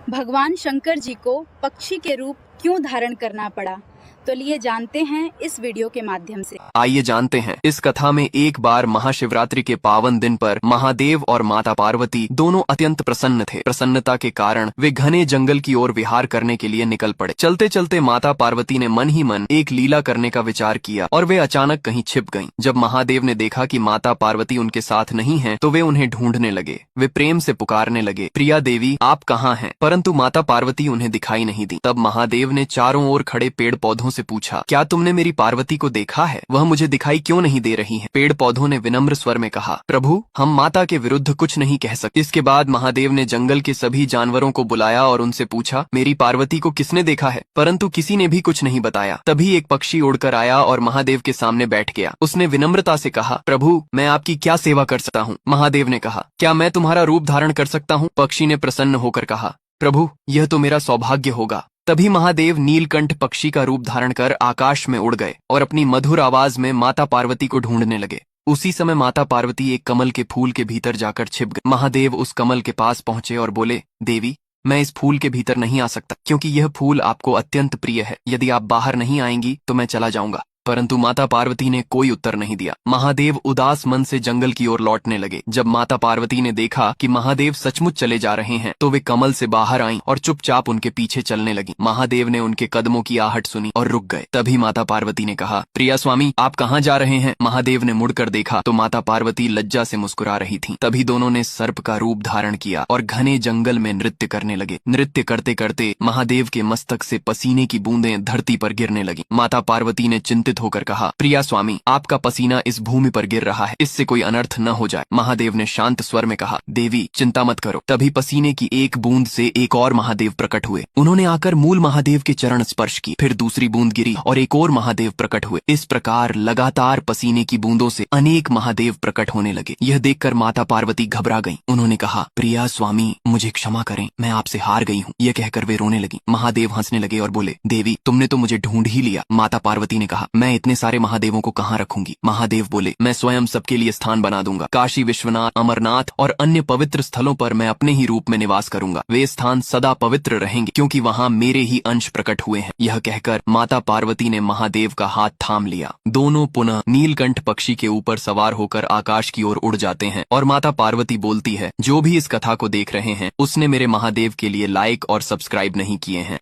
भगवान शंकर जी को पक्षी के रूप क्यों धारण करना पड़ा? तो लिए जानते हैं इस वीडियो के माध्यम से। आइए जानते हैं। इस कथा में एक बार महाशिवरात्रि के पावन दिन पर महादेव और माता पार्वती दोनों अत्यंत प्रसन्न थे। प्रसन्नता के कारण वे घने जंगल की ओर विहार करने के लिए निकल पड़े। चलते चलते माता पार्वती ने मन ही मन एक लीला करने का विचार किया और वे अचानक कहीं छिप गईं। जब महादेव ने देखा कि माता पार्वती उनके साथ नहीं है तो वे उन्हें ढूंढने लगे। वे प्रेम से पुकारने लगे, प्रिया देवी आप कहाँ हैं? परंतु माता पार्वती उन्हें दिखाई नहीं दी। तब महादेव ने चारों ओर खड़े पेड़ पौधों से पूछा, क्या तुमने मेरी पार्वती को देखा है? वह मुझे दिखाई क्यों नहीं दे रही है? पेड़ पौधों ने विनम्र स्वर में कहा, प्रभु हम माता के विरुद्ध कुछ नहीं कह सकते। इसके बाद महादेव ने जंगल के सभी जानवरों को बुलाया और उनसे पूछा, मेरी पार्वती को किसने देखा है? परंतु किसी ने भी कुछ नहीं बताया। तभी एक पक्षी उड़कर आया और महादेव के सामने बैठ गया। उसने विनम्रता से कहा, प्रभु मैं आपकी क्या सेवा कर सकता हूँ? महादेव ने कहा, क्या मैं तुम्हारा रूप धारण कर सकता हूँ? पक्षी ने प्रसन्न होकर कहा, प्रभु यह तो मेरा सौभाग्य होगा। तभी महादेव नीलकंठ पक्षी का रूप धारण कर आकाश में उड़ गए और अपनी मधुर आवाज में माता पार्वती को ढूंढने लगे। उसी समय माता पार्वती एक कमल के फूल के भीतर जाकर छिप गए। महादेव उस कमल के पास पहुंचे और बोले, देवी मैं इस फूल के भीतर नहीं आ सकता क्योंकि यह फूल आपको अत्यंत प्रिय है। यदि आप बाहर नहीं आएंगी तो मैं चला जाऊंगा। परंतु माता पार्वती ने कोई उत्तर नहीं दिया। महादेव उदास मन से जंगल की ओर लौटने लगे। जब माता पार्वती ने देखा कि महादेव सचमुच चले जा रहे हैं तो वे कमल से बाहर आईं और चुपचाप उनके पीछे चलने लगी। महादेव ने उनके कदमों की आहट सुनी और रुक गए। तभी माता पार्वती ने कहा, प्रिया स्वामी आप कहाँ जा रहे हैं? महादेव ने मुड़कर देखा तो माता पार्वती लज्जा से मुस्कुरा रही थीं। तभी दोनों ने सर्प का रूप धारण किया और घने जंगल में नृत्य करने लगे। नृत्य करते करते महादेव के मस्तक से पसीने की बूंदें धरती पर गिरने लगी। माता पार्वती ने चिंतित होकर कहा, प्रिया स्वामी आपका पसीना इस भूमि पर गिर रहा है, इससे कोई अनर्थ न हो जाए। महादेव ने शांत स्वर में कहा, देवी चिंता मत करो। तभी पसीने की एक बूंद से एक और महादेव प्रकट हुए। उन्होंने आकर मूल महादेव के चरण स्पर्श की। फिर दूसरी बूंद गिरी और एक और महादेव प्रकट हुए। इस प्रकार लगातार पसीने की बूंदों से अनेक महादेव प्रकट होने लगे। यह देखकर माता पार्वती घबरा गईं। उन्होंने कहा, प्रिया स्वामी मुझे क्षमा करें, मैं आपसे हार गई हूँ। यह कहकर वे रोने लगी। महादेव हंसने लगे और बोले, देवी तुमने तो मुझे ढूंढ ही लिया। माता पार्वती ने कहा, मैं इतने सारे महादेवों को कहाँ रखूंगी? महादेव बोले, मैं स्वयं सबके लिए स्थान बना दूंगा। काशी विश्वनाथ, अमरनाथ और अन्य पवित्र स्थलों पर मैं अपने ही रूप में निवास करूंगा। वे स्थान सदा पवित्र रहेंगे क्योंकि वहाँ मेरे ही अंश प्रकट हुए हैं। यह कहकर माता पार्वती ने महादेव का हाथ थाम लिया। दोनों पुनः नीलकंठ पक्षी के ऊपर सवार होकर आकाश की ओर उड़ जाते हैं और माता पार्वती बोलती है, जो भी इस कथा को देख रहे हैं उसने मेरे महादेव के लिए लाइक और सब्सक्राइब नहीं किए हैं